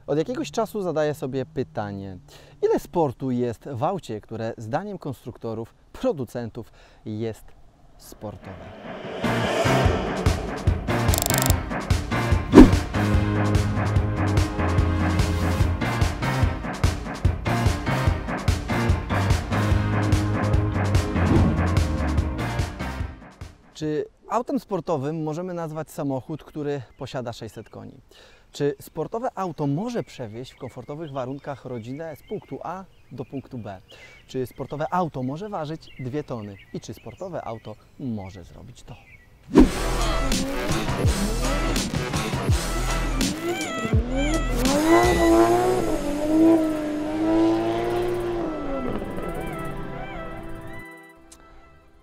Od jakiegoś czasu zadaję sobie pytanie, ile sportu jest w aucie, które zdaniem konstruktorów, producentów jest sportowe. Czy autem sportowym możemy nazwać samochód, który posiada 600 koni? Czy sportowe auto może przewieźć w komfortowych warunkach rodzinę z punktu A do punktu B? Czy sportowe auto może ważyć 2 tony? I czy sportowe auto może zrobić to?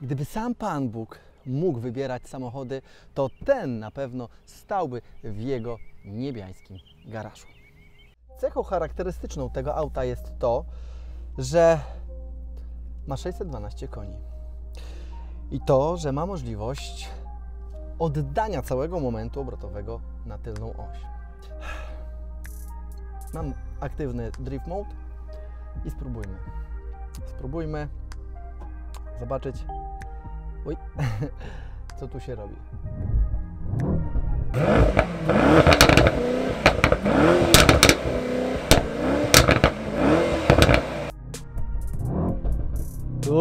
Gdyby sam Pan Bóg mógł wybierać samochody, to ten na pewno stałby w jego niebiańskim garażu. Cechą charakterystyczną tego auta jest to, że ma 612 koni i to, że ma możliwość oddania całego momentu obrotowego na tylną oś. Mam aktywny drift mode i spróbujmy zobaczyć, co tu się robi.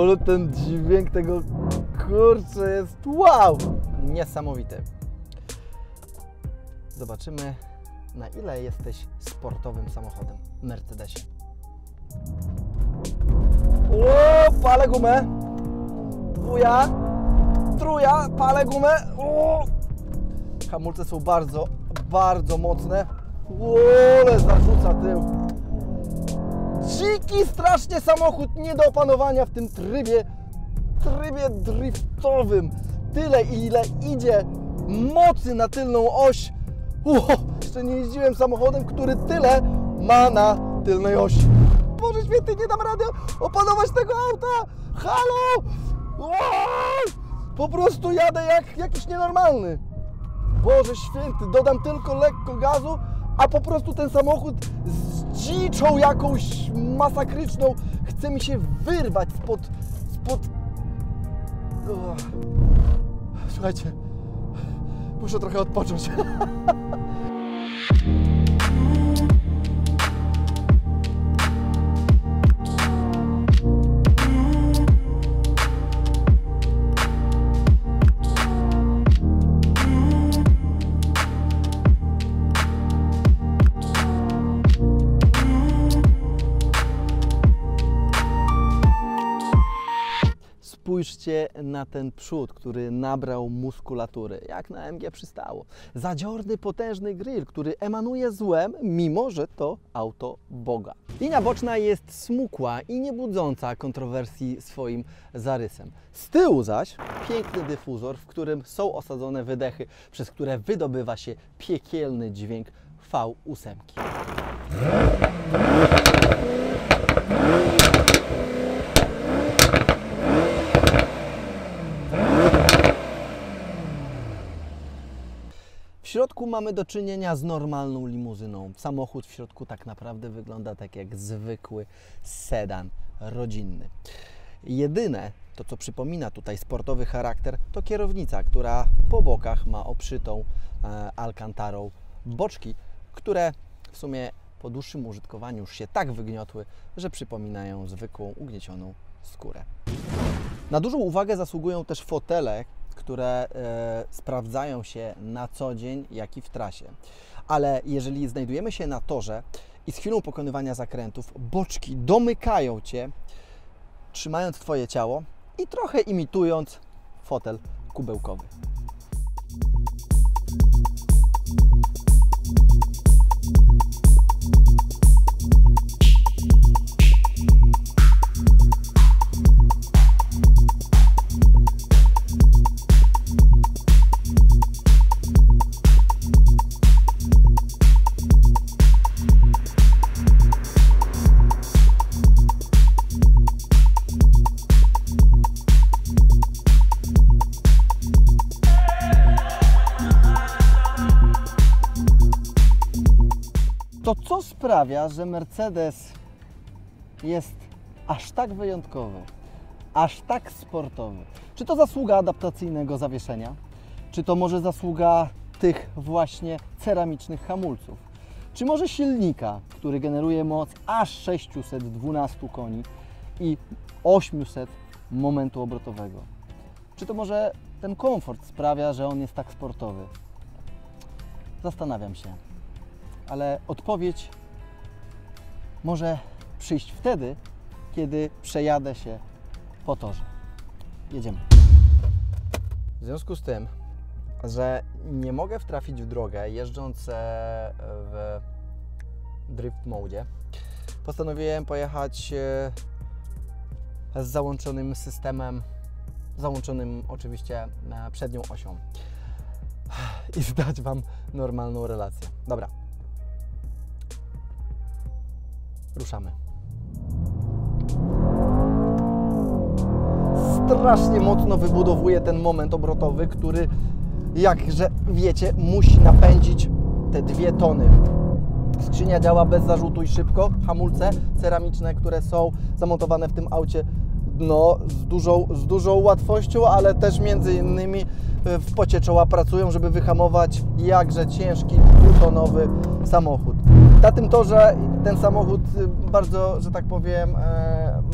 Ale ten dźwięk tego, kurczę, jest wow! Niesamowity. Zobaczymy, na ile jesteś sportowym samochodem Mercedesie. O, palę gumę! Dwuja, truja, palę gumę. O! Hamulce są bardzo mocne. Ale zarzuca tył. Dziki strasznie samochód, nie do opanowania w tym trybie driftowym. Tyle, ile idzie mocy na tylną oś. Jeszcze nie jeździłem samochodem, który tyle ma na tylnej osi. Boże święty, nie dam rady opanować tego auta. Halo! Po prostu jadę jak jakiś nienormalny. Boże święty, dodam tylko lekko gazu, a po prostu ten samochód z dziczą jakąś masakryczną chce mi się wyrwać spod... Słuchajcie, muszę trochę odpocząć. Spójrzcie na ten przód, który nabrał muskulatury, jak na MG przystało. Zadziorny, potężny grill, który emanuje złem, mimo że to auto Boga. Linia boczna jest smukła i nie budząca kontrowersji swoim zarysem. Z tyłu zaś piękny dyfuzor, w którym są osadzone wydechy, przez które wydobywa się piekielny dźwięk V8. W środku mamy do czynienia z normalną limuzyną. Samochód w środku tak naprawdę wygląda tak jak zwykły sedan rodzinny. Jedyne, to co przypomina tutaj sportowy charakter, to kierownica, która po bokach ma obszytą alkantarą boczki, które w sumie po dłuższym użytkowaniu już się tak wygniotły, że przypominają zwykłą ugniecioną skórę. Na dużą uwagę zasługują też fotele, które sprawdzają się na co dzień, jak i w trasie. Ale jeżeli znajdujemy się na torze i z chwilą pokonywania zakrętów boczki domykają Cię, trzymając Twoje ciało i trochę imitując fotel kubełkowy. To co sprawia, że Mercedes jest aż tak wyjątkowy, aż tak sportowy? Czy to zasługa adaptacyjnego zawieszenia? Czy to może zasługa tych właśnie ceramicznych hamulców? Czy może silnika, który generuje moc aż 612 koni i 800 momentu obrotowego? Czy to może ten komfort sprawia, że on jest tak sportowy? Zastanawiam się, ale odpowiedź może przyjść wtedy, kiedy przejadę się po torze. Jedziemy. W związku z tym, że nie mogę wtrafić w drogę jeżdżąc w drift mode, postanowiłem pojechać z załączonym systemem, załączonym oczywiście przednią osią i zdać Wam normalną relację. Dobra, ruszamy. Strasznie mocno wybudowuje ten moment obrotowy, który, jakże wiecie, musi napędzić te 2 tony. Skrzynia działa bez zarzutu i szybko. Hamulce ceramiczne, które są zamontowane w tym aucie, no, z dużą łatwością, ale też między innymi w pocie czoła pracują, żeby wyhamować jakże ciężki, 2-tonowy samochód. Na tym torze ten samochód bardzo, że tak powiem,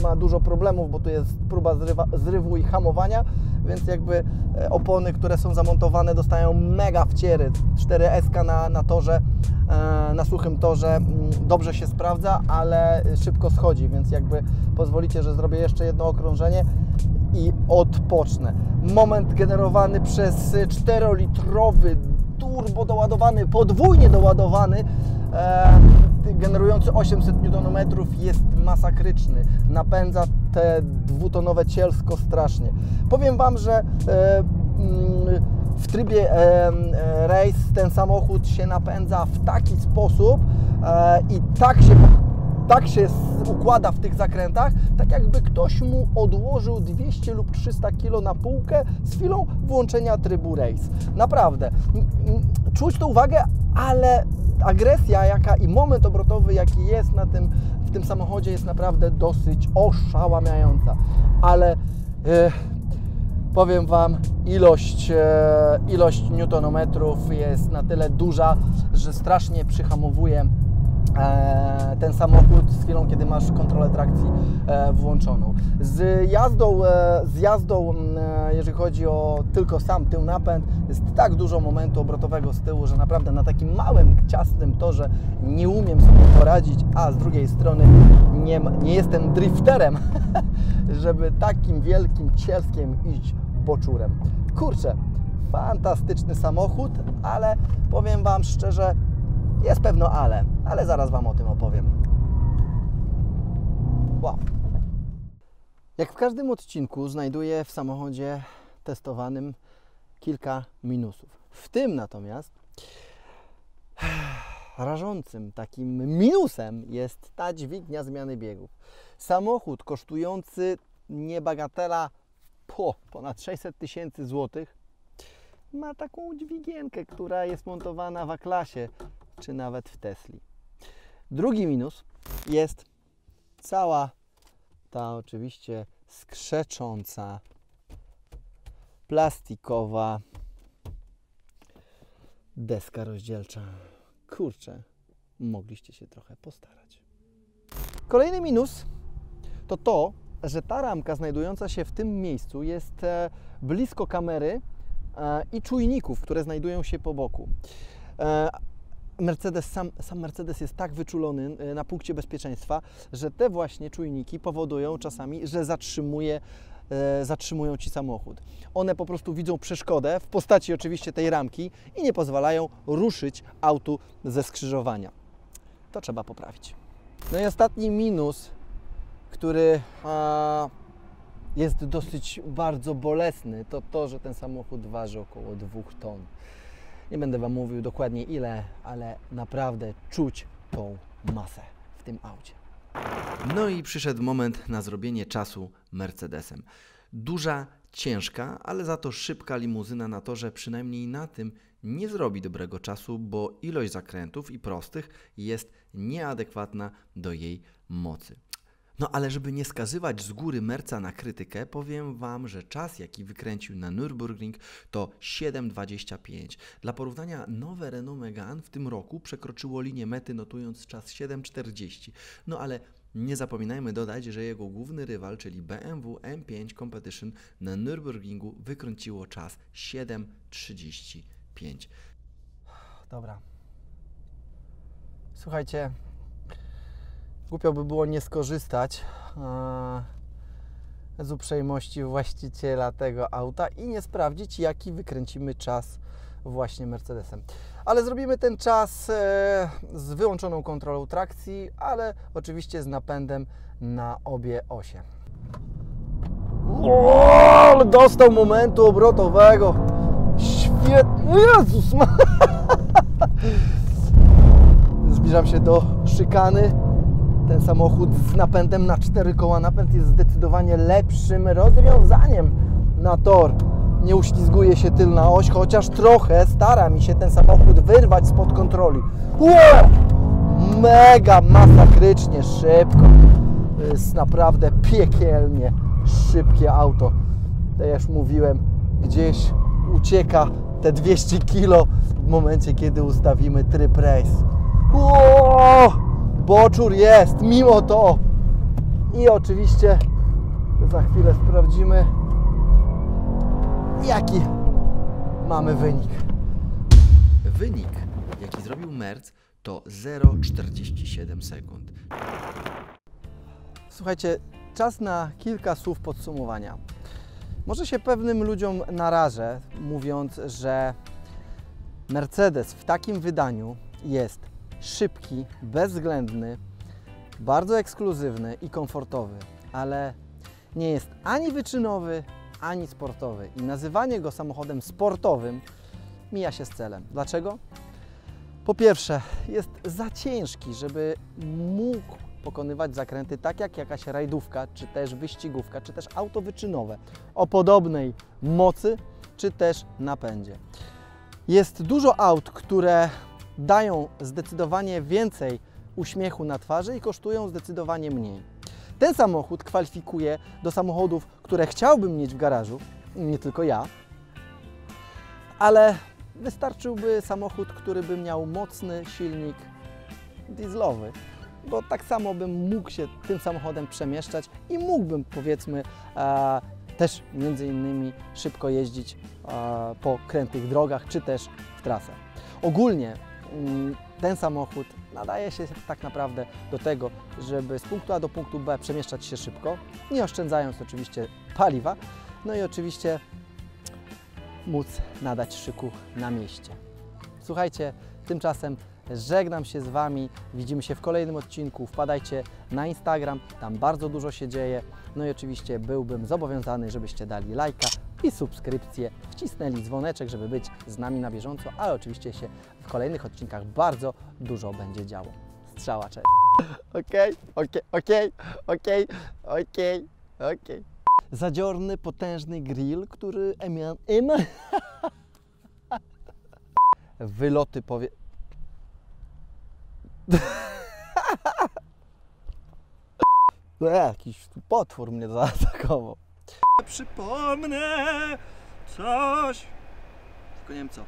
ma dużo problemów, bo tu jest próba zrywu i hamowania, więc jakby opony, które są zamontowane, dostają mega wciery. 4S na torze, na suchym torze dobrze się sprawdza, ale szybko schodzi, więc jakby pozwolicie, że zrobię jeszcze jedno okrążenie i odpocznę. Moment generowany przez 4-litrowy turbo doładowany, podwójnie doładowany, generujący 800 Nm jest masakryczny. Napędza te 2-tonowe cielsko strasznie. Powiem Wam, że w trybie race ten samochód się napędza w taki sposób i tak się układa w tych zakrętach, tak jakby ktoś mu odłożył 200 lub 300 kg na półkę z chwilą włączenia trybu race. Naprawdę, czuć tą uwagę, ale agresja i moment obrotowy, jaki jest w tym samochodzie, jest naprawdę dosyć oszałamiająca. Ale powiem Wam, ilość newtonometrów jest na tyle duża, że strasznie przyhamowuje ten samochód z chwilą, kiedy masz kontrolę trakcji włączoną. Z jazdą, jeżeli chodzi o tylko sam tył napęd, jest tak dużo momentu obrotowego z tyłu, że naprawdę na takim małym, ciasnym torze nie umiem sobie poradzić, a z drugiej strony nie jestem drifterem, żeby takim wielkim cielskiem iść boczurem. Kurczę, fantastyczny samochód, ale powiem Wam szczerze, jest pewno ale zaraz Wam o tym opowiem. Wow. Jak w każdym odcinku znajduję w samochodzie testowanym kilka minusów. W tym natomiast rażącym takim minusem jest ta dźwignia zmiany biegów. Samochód kosztujący niebagatela ponad 600 000 złotych ma taką dźwigienkę, która jest montowana w A-klasie czy nawet w Tesli. Drugi minus jest cała ta oczywiście skrzecząca, plastikowa deska rozdzielcza. Kurczę, mogliście się trochę postarać. Kolejny minus to, że ta ramka znajdująca się w tym miejscu jest blisko kamery i czujników, które znajdują się po boku. Sam Mercedes jest tak wyczulony na punkcie bezpieczeństwa, że te właśnie czujniki powodują czasami, że zatrzymują Ci samochód. One po prostu widzą przeszkodę w postaci oczywiście tej ramki i nie pozwalają ruszyć autu ze skrzyżowania. To trzeba poprawić. No i ostatni minus, który jest dosyć bardzo bolesny, to, że ten samochód waży około 2 ton. Nie będę Wam mówił dokładnie ile, ale naprawdę czuć tą masę w tym aucie. No i przyszedł moment na zrobienie czasu Mercedesem. Duża, ciężka, ale za to szybka limuzyna na torze przynajmniej na tym nie zrobi dobrego czasu, bo ilość zakrętów i prostych jest nieadekwatna do jej mocy. No ale żeby nie skazywać z góry Merca na krytykę, powiem Wam, że czas jaki wykręcił na Nürburgring to 7:25. Dla porównania nowe Renault Megane w tym roku przekroczyło linię mety notując czas 7:40. No ale nie zapominajmy dodać, że jego główny rywal, czyli BMW M5 Competition na Nürburgringu wykręciło czas 7:35. Dobra. Słuchajcie, głupio by było nie skorzystać z uprzejmości właściciela tego auta i nie sprawdzić, jaki wykręcimy czas właśnie Mercedesem. Ale zrobimy ten czas z wyłączoną kontrolą trakcji, ale oczywiście z napędem na obie osie. O, ale dostał momentu obrotowego. Świetnie. Jezus! Zbliżam się do szykany. Ten samochód z napędem na 4 koła. Napęd jest zdecydowanie lepszym rozwiązaniem na tor. Nie uślizguje się tylna oś, chociaż trochę stara mi się ten samochód wyrwać spod kontroli. Wow! Mega masakrycznie szybko. To jest naprawdę piekielnie szybkie auto. Tak jak już mówiłem, gdzieś ucieka te 200 kg w momencie, kiedy ustawimy tryb race. Wow! Boczur jest, mimo to. I oczywiście za chwilę sprawdzimy, jaki mamy wynik. Wynik, jaki zrobił Merc, to 0,47 sekund. Słuchajcie, czas na kilka słów podsumowania. Może się pewnym ludziom narażę, mówiąc, że Mercedes w takim wydaniu jest szybki, bezwzględny, bardzo ekskluzywny i komfortowy, ale nie jest ani wyczynowy, ani sportowy. I nazywanie go samochodem sportowym mija się z celem. Dlaczego? Po pierwsze, jest za ciężki, żeby mógł pokonywać zakręty tak jak jakaś rajdówka, czy też wyścigówka, czy też auto wyczynowe o podobnej mocy, czy też napędzie. Jest dużo aut, które dają zdecydowanie więcej uśmiechu na twarzy i kosztują zdecydowanie mniej. Ten samochód kwalifikuje do samochodów, które chciałbym mieć w garażu, nie tylko ja, ale wystarczyłby samochód, który by miał mocny silnik dieslowy, bo tak samo bym mógł się tym samochodem przemieszczać i mógłbym, powiedzmy, też między innymi szybko jeździć po krętych drogach, czy też w trasę. Ogólnie ten samochód nadaje się tak naprawdę do tego, żeby z punktu A do punktu B przemieszczać się szybko, nie oszczędzając oczywiście paliwa, no i oczywiście móc nadać szyku na mieście. Słuchajcie, tymczasem żegnam się z Wami, widzimy się w kolejnym odcinku, wpadajcie na Instagram, tam bardzo dużo się dzieje, no i oczywiście byłbym zobowiązany, żebyście dali lajka i subskrypcję, wcisnęli dzwoneczek, żeby być z nami na bieżąco, ale oczywiście się w kolejnych odcinkach bardzo dużo będzie działo. Strzała, cześć! Okej. Zadziorny, potężny grill, który wyloty powie... Jakiś potwór mnie zaatakował. Przypomnę coś. Tylko nie wiem co.